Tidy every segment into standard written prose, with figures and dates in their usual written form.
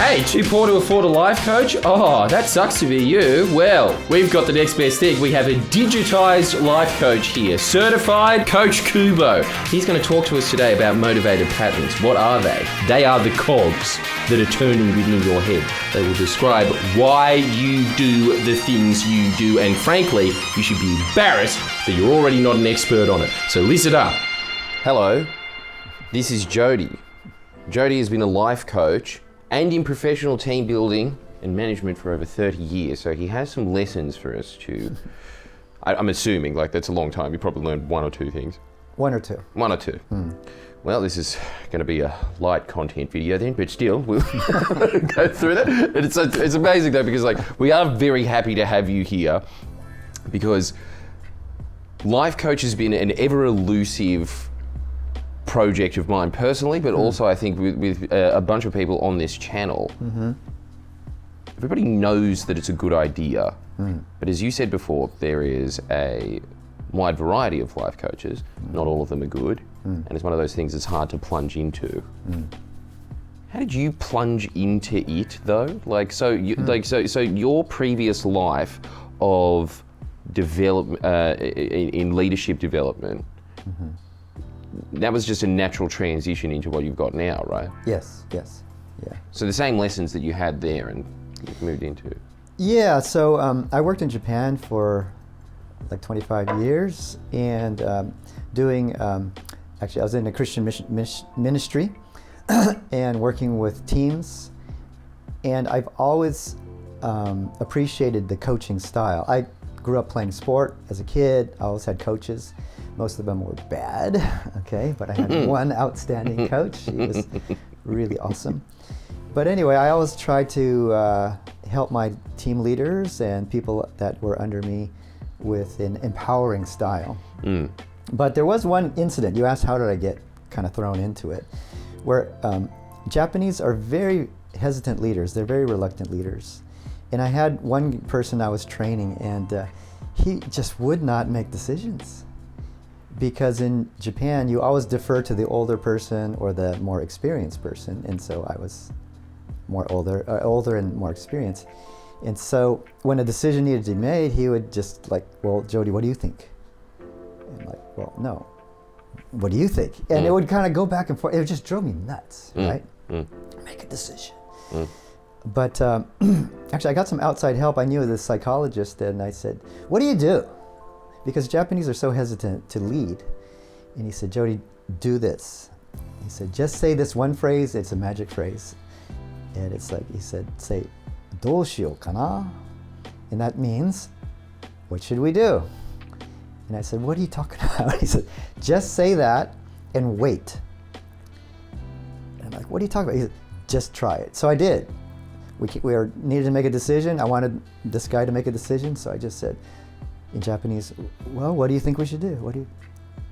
Hey, too poor to afford a life coach? Oh, that sucks to be you. Well, we've got the next best thing. We have a digitised life coach here, certified Coach Kubo. He's going to talk to us today about motivated patterns. What are they? They are the cogs that are turning within your head. They will describe why you do the things you do, and frankly, you should be embarrassed that you're already not an expert on it. So listen up. Hello, this is Jody. Jody has been a life coach and in professional team building and management for over 30 years. So he has some lessons for us to, I'm assuming, like that's a long time. You probably learned one or two things. One or two. Well, this is going to be a light content video then, but still, we'll go through that. And it's amazing though, because like we are very happy to have you here, because life coach has been an ever elusive project of mine personally, but also I think with a bunch of people on this channel. Everybody knows that it's a good idea, but as you said before, there is a wide variety of life coaches. Not all of them are good, and it's one of those things that's hard to plunge into. How did you plunge into it though? Like, so your previous life of development in leadership development, that was just a natural transition into what you've got now, right? Yes. Yeah. So the same lessons that you had there and you've moved into. Yeah, so I worked in Japan for like 25 years and doing, actually I was in a Christian ministry and working with teams, and I've always appreciated the coaching style. I grew up playing sport as a kid. I always had coaches. Most of them were bad, okay, but I had one outstanding coach. He was really awesome. But anyway, I always tried to help my team leaders and people that were under me with an empowering style. But there was one incident, you asked how did I get kind of thrown into it, where Japanese are very hesitant leaders, they're very reluctant leaders. And I had one person I was training, and he just would not make decisions. Because in Japan, you always defer to the older person or the more experienced person, and so I was older and more experienced. And so when a decision needed to be made, he would just like, well, Jody, what do you think? And I'm like, well, no. What do you think? And it would kind of go back and forth. It would just drove me nuts, right? Make a decision. But actually, I got some outside help. I knew this psychologist, and I said, what do you do? Because Japanese are so hesitant to lead. And he said, Jody, do this. He said, just say this one phrase, it's a magic phrase. And it's like, he said, say, どうしようかな? And that means, what should we do? And I said, what are you talking about? He said, just say that and wait. And I'm like, what are you talking about? He said, just try it. So I did. We needed to make a decision. I wanted this guy to make a decision, so I just said, in Japanese, well, what do you think we should do?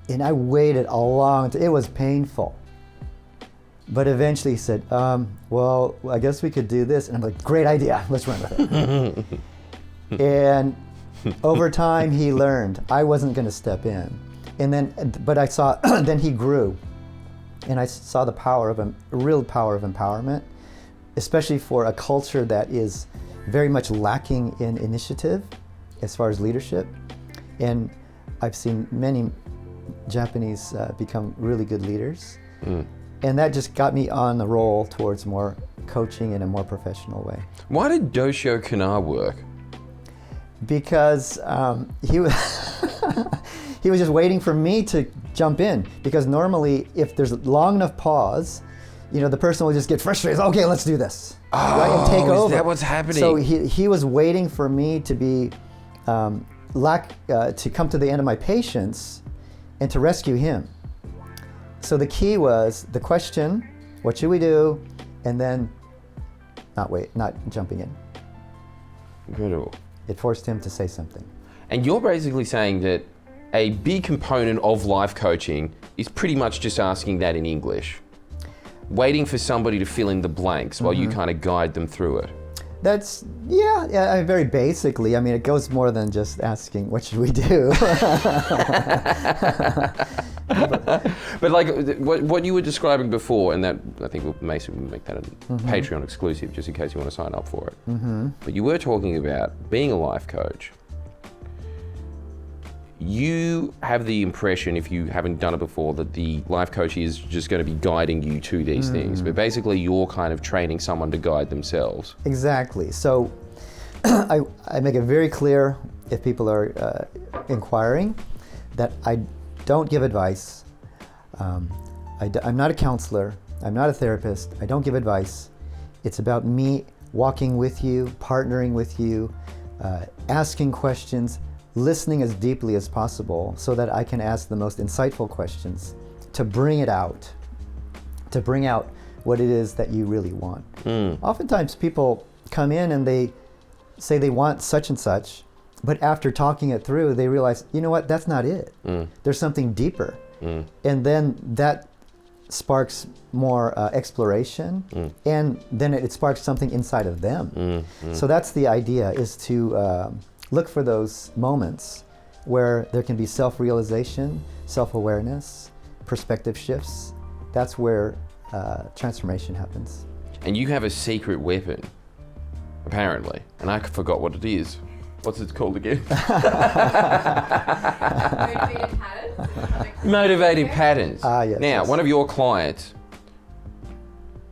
And I waited a long time. It was painful. But eventually he said, well, I guess we could do this. And I'm like, great idea, let's run with it. And over time he learned. I wasn't gonna step in. But I saw, then he grew. And I saw the power of real power of empowerment, especially for a culture that is very much lacking in initiative as far as leadership. And I've seen many Japanese become really good leaders. And that just got me on the roll towards more coaching in a more professional way. Why did Doshio Kana work? Because he was he was just waiting for me to jump in. Because normally, if there's long enough pause, the person will just get frustrated. Okay, let's do this. Right, and take over. Is that what's happening? So he was waiting for me to be to come to the end of my patience and to rescue him. So the key was the question, what should we do? And then not jumping in. Incredible. It forced him to say something. And you're basically saying that a big component of life coaching is pretty much just asking that in English. Waiting for somebody to fill in the blanks while you kind of guide them through it. Yeah, very basically. I mean, it goes more than just asking, what should we do? But like what you were describing before, and that I think we'll make that a Patreon exclusive, just in case you want to sign up for it. Mm-hmm. But you were talking about being a life coach. You have the impression, if you haven't done it before, that the life coach is just going to be guiding you to these things. But basically, you're kind of training someone to guide themselves. Exactly. So I make it very clear, if people are inquiring, that I don't give advice. I'm not a counselor. I'm not a therapist. I don't give advice. It's about me walking with you, partnering with you, asking questions, listening as deeply as possible so that I can ask the most insightful questions to bring out what it is that you really want. Oftentimes people come in and they say they want such and such, but after talking it through, they realize, you know what, that's not it. There's something deeper. And then that sparks more exploration, and then it sparks something inside of them. So that's the idea, is to look for those moments where there can be self-realization, self-awareness, perspective shifts. That's where transformation happens. And you have a secret weapon, apparently, and I forgot what it is. What's it called again? Motivated patterns. Motivated patterns. Yes, now, yes. one of your clients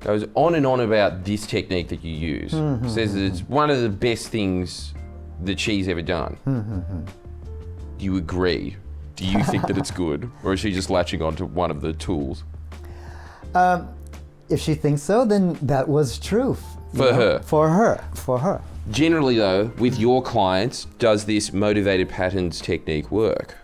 goes on and on about this technique that you use. Says that it's one of the best things that she's ever done. Do you agree? Do you think that it's good? Or is she just latching on to one of the tools? If she thinks so, then that was true. For her? For her. Generally though, with your clients, does this motivated patterns technique work?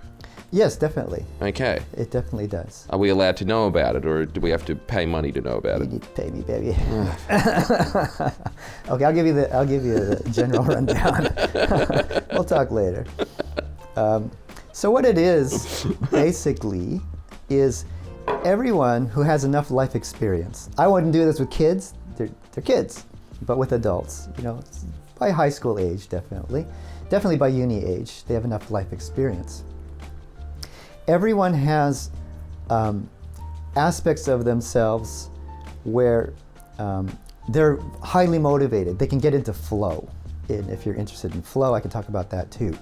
Yes, definitely. Okay. It definitely does. Are we allowed to know about it, or do we have to pay money to know about You it? need to pay me, baby. Okay, I'll give you the general rundown. We'll talk later. So what it is, basically, is everyone who has enough life experience. I wouldn't do this with kids. They're kids, but with adults. By high school age, definitely by uni age, they have enough life experience. Everyone has aspects of themselves where they're highly motivated. They can get into flow. And if you're interested in flow, I can talk about that too.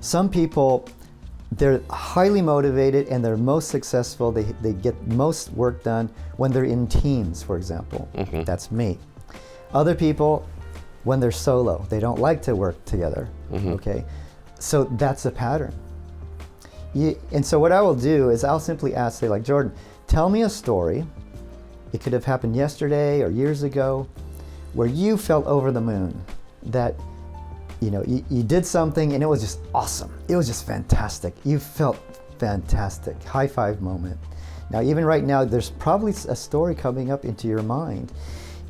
Some people, they're highly motivated and they're most successful. They get most work done when they're in teams, for example. That's me. Other people, when they're solo, they don't like to work together. Okay, so that's a pattern. And so what I will do is I'll simply ask, say like, Jordan, tell me a story. It could have happened yesterday or years ago where you felt over the moon, that you did something and it was just awesome. It was just fantastic. You felt fantastic. High five moment. Now, even right now, there's probably a story coming up into your mind.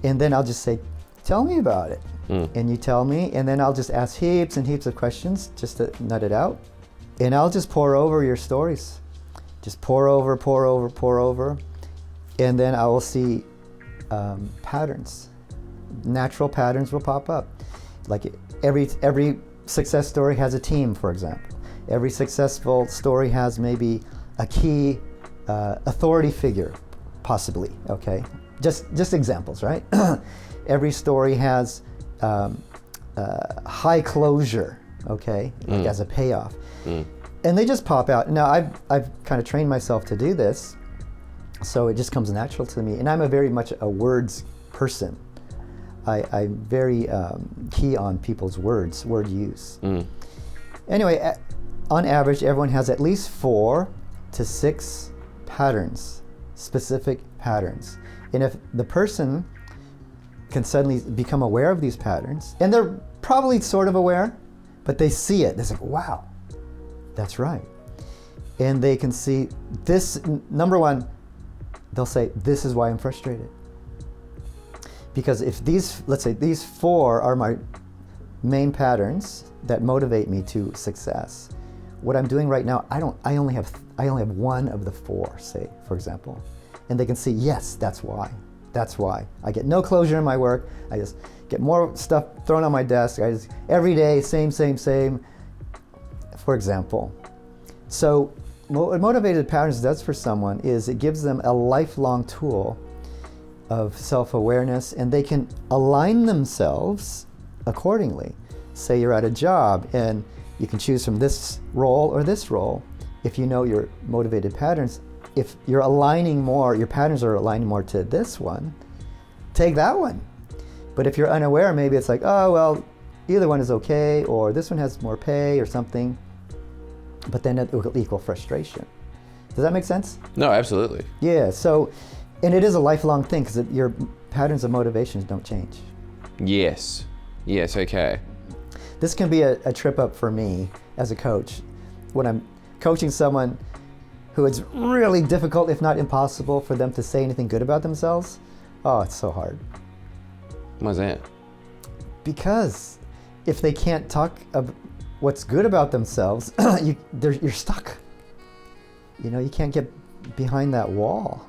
And then I'll just say, tell me about it. And you tell me, and then I'll just ask heaps and heaps of questions just to nut it out. And I'll just pour over your stories. Just pour over. And then I will see patterns. Natural patterns will pop up. Like every success story has a team, for example. Every successful story has maybe a key authority figure, possibly, okay? Just examples, right? Every story has high closure, okay, like as a payoff. And they just pop out. Now, I've kind of trained myself to do this, so it just comes natural to me. And I'm a very much a words person. I'm very key on people's word use. Anyway, on average, everyone has at least 4 to 6 patterns, specific patterns. And if the person can suddenly become aware of these patterns, and they're probably sort of aware, but they see it, they're like, wow, that's right. And they can see this, number one, they'll say, this is why I'm frustrated. Because if let's say these 4 are my main patterns that motivate me to success, what I'm doing right now, I only have one of the 4, say, for example. And they can see, yes, that's why. That's why. I get no closure in my work. I just get more stuff thrown on my desk. Every day, same, for example. So what motivated patterns does for someone is it gives them a lifelong tool of self-awareness, and they can align themselves accordingly. Say you're at a job and you can choose from this role or this role. If you know your motivated patterns, if you're aligning more, your patterns are aligning more to this one, take that one. But if you're unaware, maybe it's like, oh, well, either one is okay, or this one has more pay or something, but then it will equal frustration. Does that make sense? No, absolutely. Yeah, so, and it is a lifelong thing because your patterns of motivations don't change. Yes, okay. This can be a trip up for me as a coach. When I'm coaching someone who it's really difficult, if not impossible, for them to say anything good about themselves, oh, it's so hard. Why's that? Because if they can't talk what's good about themselves, you're stuck. You can't get behind that wall.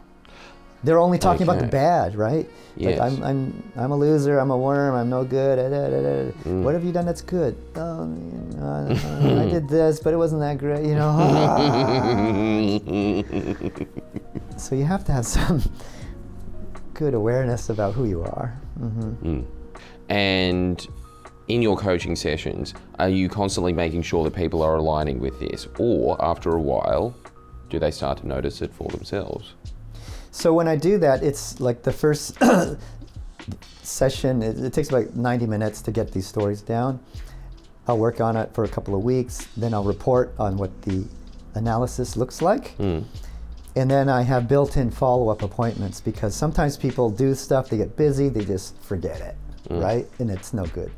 They're only talking about the bad, right? Yes. Like I'm a loser, I'm a worm, I'm no good. What have you done that's good? Oh, I did this, but it wasn't that great. So you have to have some good awareness about who you are. And in your coaching sessions, are you constantly making sure that people are aligning with this, or after a while, do they start to notice it for themselves? So when I do that, it's like the first session, it takes about 90 minutes to get these stories down. I'll work on it for a couple of weeks, then I'll report on what the analysis looks like. And then I have built-in follow-up appointments, because sometimes people do stuff, they get busy, they just forget it, right? And it's no good.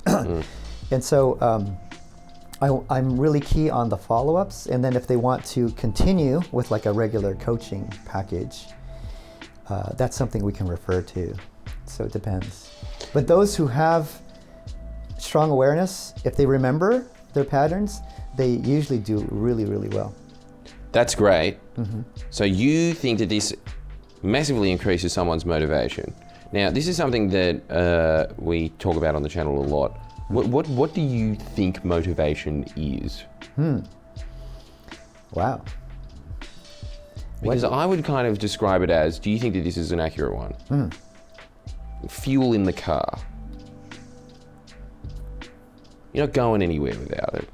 And so I'm really key on the follow-ups, and then if they want to continue with like a regular coaching package, that's something we can refer to. So it depends. But those who have strong awareness, if they remember their patterns, they usually do really, really well. That's great. So you think that this massively increases someone's motivation. Now, this is something that we talk about on the channel a lot. What do you think motivation is? Wow. Because I would kind of describe it as, do you think that this is an accurate one? Fuel in the car. You're not going anywhere without it.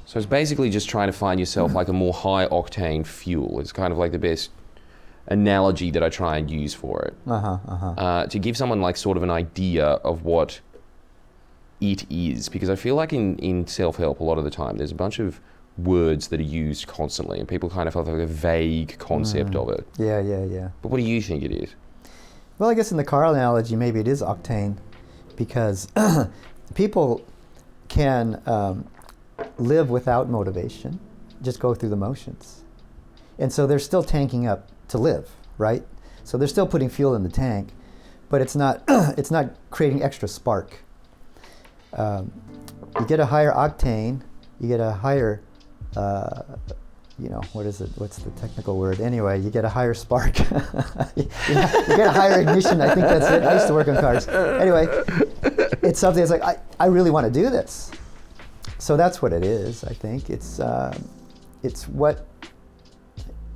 So it's basically just trying to find yourself like a more high-octane fuel. It's kind of like the best analogy that I try and use for it. To give someone like sort of an idea of what it is. Because I feel like in self-help a lot of the time, there's a bunch of words that are used constantly, and people kind of have like a vague concept of it. Yeah. But what do you think it is? Well, I guess in the car analogy, maybe it is octane, because people can live without motivation, just go through the motions. And so they're still tanking up to live, right? So they're still putting fuel in the tank, but it's not it's not creating extra spark. You get a higher octane, you get a higher what is it? What's the technical word? Anyway, you get a higher spark. you get a higher ignition. I think that's it. I used to work on cars. Anyway, it's something that's like, I really want to do this. So that's what it is, I think. It's what,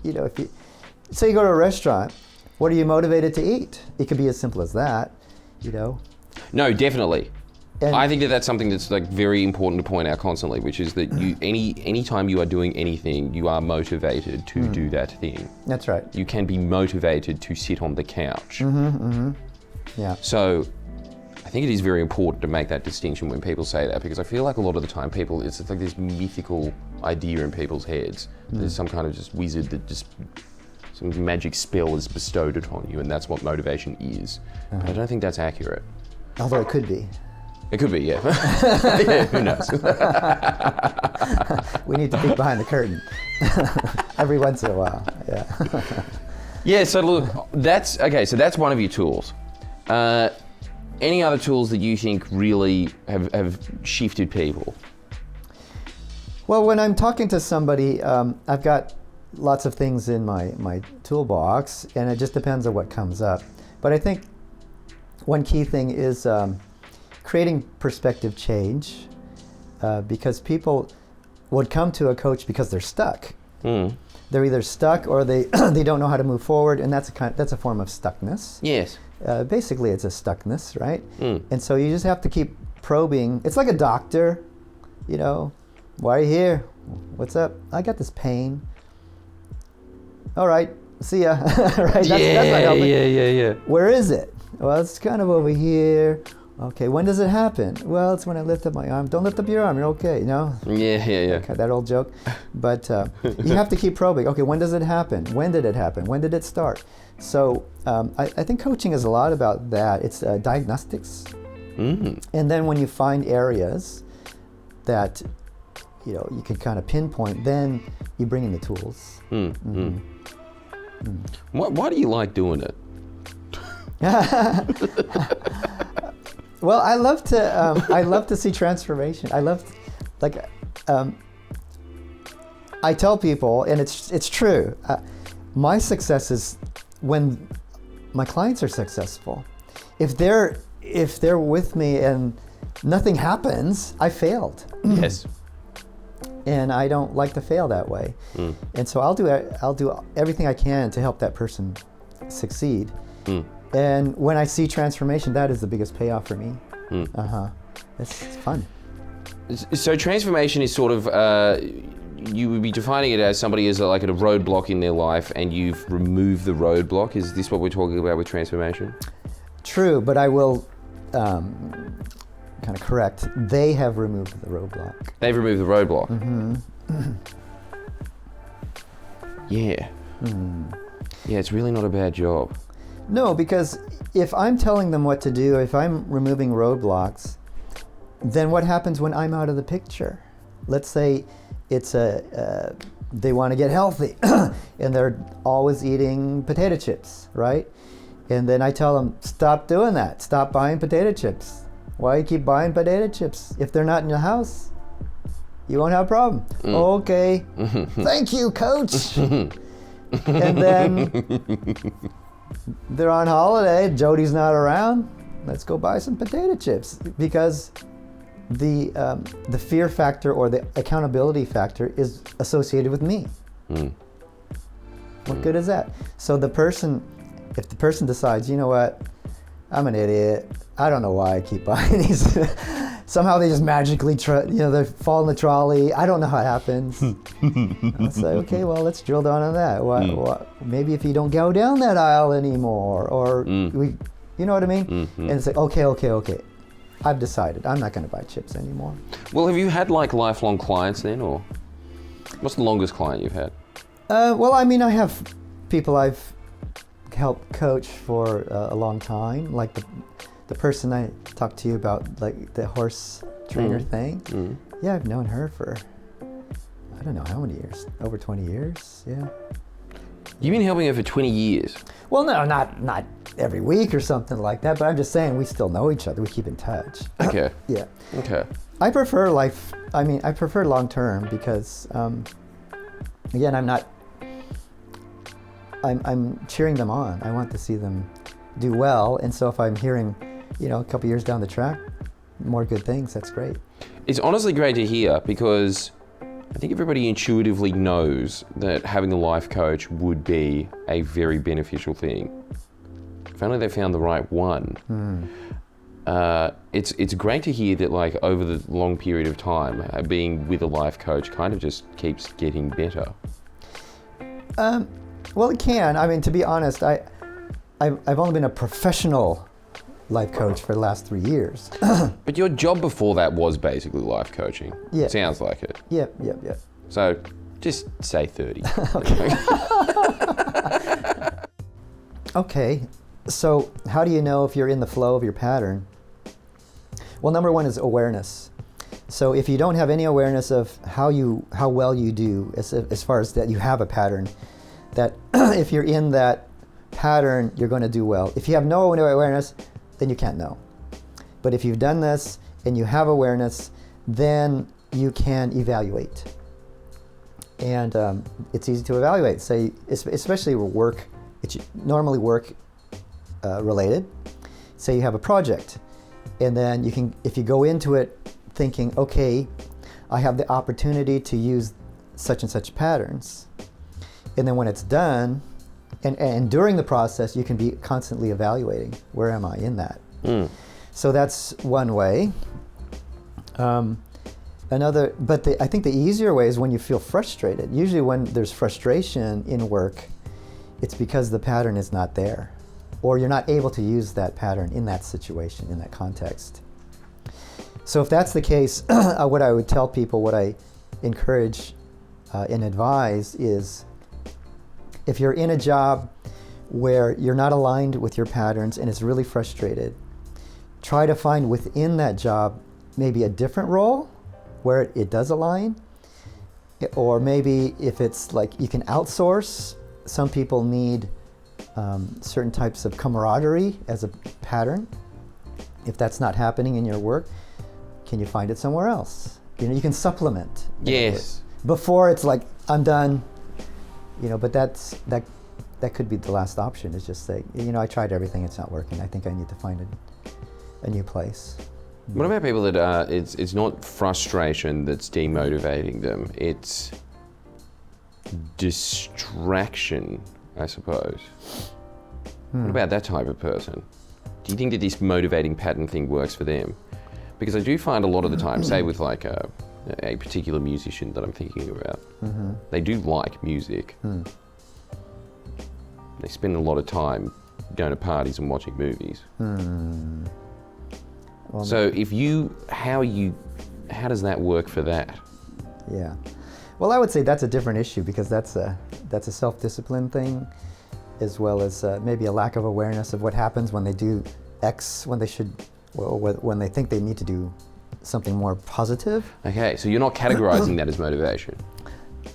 if you, say you go to a restaurant, what are you motivated to eat? It could be as simple as that, No, definitely. And I think that that's something that's like very important to point out constantly, which is that any time you are doing anything, you are motivated to do that thing. That's right. You can be motivated to sit on the couch. Yeah. So I think it is very important to make that distinction when people say that, because I feel like a lot of the time it's like this mythical idea in people's heads. There's some kind of just wizard that just, some magic spell is bestowed upon you, and that's what motivation is. But I don't think that's accurate. Although it could be. It could be, yeah. Yeah, who knows? We need to peek behind the curtain every once in a while. Yeah. Yeah. So look, that's okay. So that's one of your tools. Any other tools that you think really have shifted people? Well, when I'm talking to somebody, I've got lots of things in my toolbox, and it just depends on what comes up. But I think one key thing is creating perspective change, because people would come to a coach because they're stuck. They're either stuck or they they don't know how to move forward, and that's a form of stuckness. Yes. Basically, it's a stuckness, right? And so you just have to keep probing. It's like a doctor, you know. Why are you here? What's up? I got this pain. All right, see ya. Right? That's not helping. Yeah. Where is it? Well, it's kind of over here. Okay, when does it happen? Well, it's when I lift up my arm. Don't lift up your arm, you're okay, you know? Yeah. Okay, that old joke. But you have to keep probing. Okay, when does it happen? When did it happen? When did it start? So I think coaching is a lot about that. It's diagnostics. And then when you find areas that you can kind of pinpoint, then you bring in the tools. Why do you like doing it? Well, I love to see transformation. I tell people, and it's true. My success is when my clients are successful. If they're with me and nothing happens, I failed. Yes. And I don't like to fail that way. And so I'll do everything I can to help that person succeed. And when I see transformation, that is the biggest payoff for me. It's fun. So transformation is sort of, you would be defining it as somebody is like at a roadblock in their life and you've removed the roadblock. Is this what we're talking about with transformation? True, but I will kind of correct. They have removed the roadblock. They've removed the roadblock. Yeah. Yeah, it's really not a bad job. No, because if I'm telling them what to do, if I'm removing roadblocks, then what happens when I'm out of the picture? Let's say it's they want to get healthy and they're always eating potato chips, right? And then I tell them, stop doing that. Stop buying potato chips. Why you keep buying potato chips? If they're not in your house, you won't have a problem. Okay. Thank you, coach. And then they're on holiday, Jody's not around, let's go buy some potato chips, because the fear factor or the accountability factor is associated with me. What good is that? So if the person decides, you know what, I'm an idiot, I don't know why I keep buying these. Somehow they just magically, they fall in the trolley. I don't know how it happens. I'll say, okay, well, let's drill down on that. Maybe if you don't go down that aisle anymore, or you know what I mean? And it's like, okay. I've decided I'm not going to buy chips anymore. Well, have you had like lifelong clients then, or what's the longest client you've had? Well, I mean, I have people I've helped coach for a long time, like the person I talked to you about, like the horse trainer thing. Yeah, I've known her for, I don't know how many years, over 20 years, yeah. You've been helping her for 20 years? Well, no, not every week or something like that, but I'm just saying we still know each other, we keep in touch. Okay. Yeah. Okay. I prefer I prefer long term because, again, I'm cheering them on. I want to see them do well, and so if I'm hearing, a couple years down the track, more good things, that's great. It's honestly great to hear, because I think everybody intuitively knows that having a life coach would be a very beneficial thing. If only they found the right one. It's great to hear that, like, over the long period of time, being with a life coach kind of just keeps getting better. Well, it can. I mean, to be honest, I've only been a professional life coach for the last 3 years. But your job before that was basically life coaching. Yeah. Sounds like it. Yep. So just say 30. Okay. So how do you know if you're in the flow of your pattern? Well, number one is awareness. So if you don't have any awareness of how well you do, as far as that you have a pattern, that if you're in that pattern, you're going to do well. If you have no awareness, then you can't know. But if you've done this and you have awareness, then you can evaluate. And it's easy to evaluate. Say, especially work. Normally work related. Say you have a project, and then you can, if you go into it thinking, okay, I have the opportunity to use such and such patterns, and then when it's done, and during the process, you can be constantly evaluating, where am I in that? So that's one way. I think the easier way is when you feel frustrated. Usually when there's frustration in work, it's because the pattern is not there, or you're not able to use that pattern in that situation, in that context. So if that's the case, what I would tell people, what I encourage and advise is, if you're in a job where you're not aligned with your patterns and it's really frustrated, try to find within that job maybe a different role where it does align. Or maybe if it's like you can outsource, some people need certain types of camaraderie as a pattern. If that's not happening in your work, can you find it somewhere else? You can supplement. Yes. Before it's like, I'm done, but that could be the last option, is just say, I tried everything, it's not working. I think I need to find a new place. What about people that it's not frustration that's demotivating them, it's distraction, I suppose. What about that type of person? Do you think that this motivating pattern thing works for them? Because I do find a lot of the time, say with like a particular musician that I'm thinking about, they do like music. They spend a lot of time going to parties and watching movies. Well, so how does that work for that? Yeah. Well, I would say that's a different issue, because that's a self-discipline thing, as well as maybe a lack of awareness of what happens when they do X, when they should, when they think they need to do something more positive. Okay, so you're not categorizing that as motivation?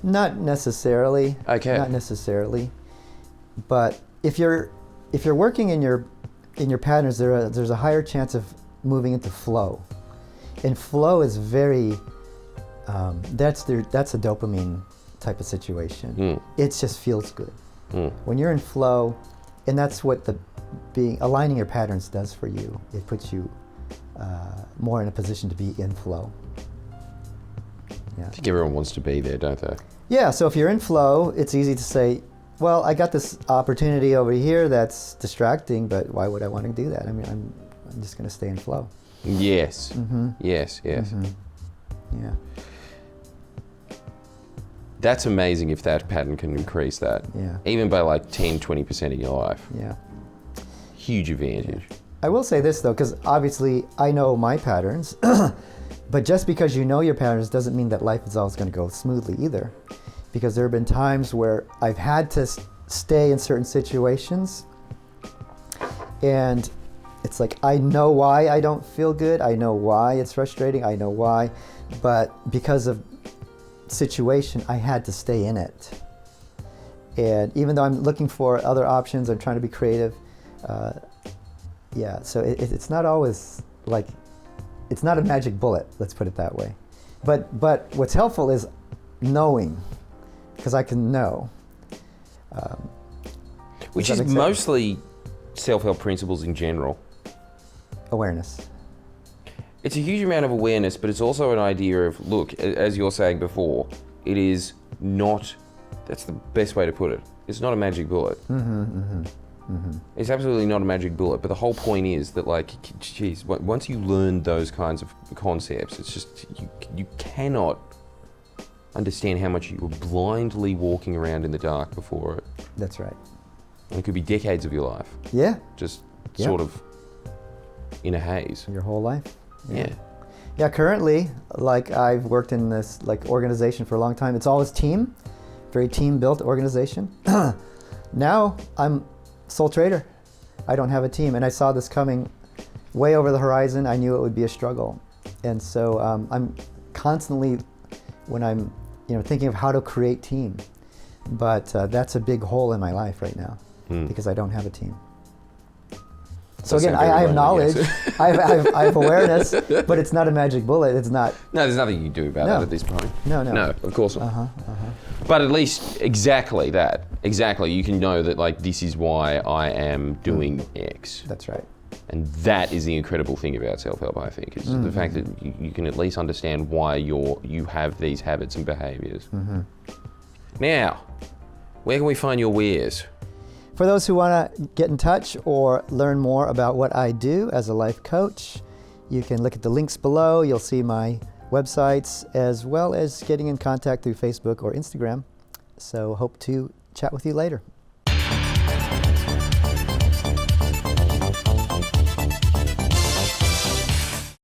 Not necessarily. Okay. Not necessarily. But if you're working in your patterns, there's a higher chance of moving into flow, and flow is very that's a dopamine type of situation. It just feels good when you're in flow, and that's what aligning your patterns does for you. It puts you more in a position to be in flow. Yeah. I think everyone wants to be there, don't they? Yeah, so if you're in flow, it's easy to say, well, I got this opportunity over here that's distracting, but why would I want to do that? I mean, I'm just going to stay in flow. Yes. Yes. Yeah. That's amazing if that pattern can increase that. Yeah. Even by like 10, 20% of your life. Yeah. Huge advantage. Yeah. I will say this though, because obviously I know my patterns, but just because you know your patterns doesn't mean that life is always going to go smoothly either. Because there have been times where I've had to stay in certain situations, and it's like, I know why I don't feel good, I know why it's frustrating, I know why, but because of situation, I had to stay in it. And even though I'm looking for other options, I'm trying to be creative, so it's not always like, it's not a magic bullet, let's put it that way. But what's helpful is knowing, because I can know. Which is mostly self-help principles in general. Awareness. It's a huge amount of awareness, but it's also an idea of, look, as you're saying before, it is not, that's the best way to put it. It's not a magic bullet. It's absolutely not a magic bullet, but the whole point is that, like, geez, once you learn those kinds of concepts, it's just, you cannot understand how much you were blindly walking around in the dark before it. That's right. And it could be decades of your life. Yeah. Just sort of in a haze. Your whole life. Yeah. Yeah, currently, like, I've worked in this organization for a long time. It's always team, very team-built organization. Now I'm sole trader. I don't have a team, and I saw this coming way over the horizon. I knew it would be a struggle, and so I'm constantly, when I'm thinking of how to create team, but that's a big hole in my life right now because I don't have a team. So again, I have knowledge, I have awareness, but it's not a magic bullet. It's not. No, there's nothing you can do about that at this point. No, of course not. But at least exactly that. Exactly. You can know that like this is why I am doing X. That's right. And that is the incredible thing about self-help, I think, is the fact that you can at least understand why you have these habits and behaviours. Now, where can we find your wares? For those who want to get in touch or learn more about what I do as a life coach, you can look at the links below. You'll see my websites as well as getting in contact through Facebook or Instagram. So hope to chat with you later.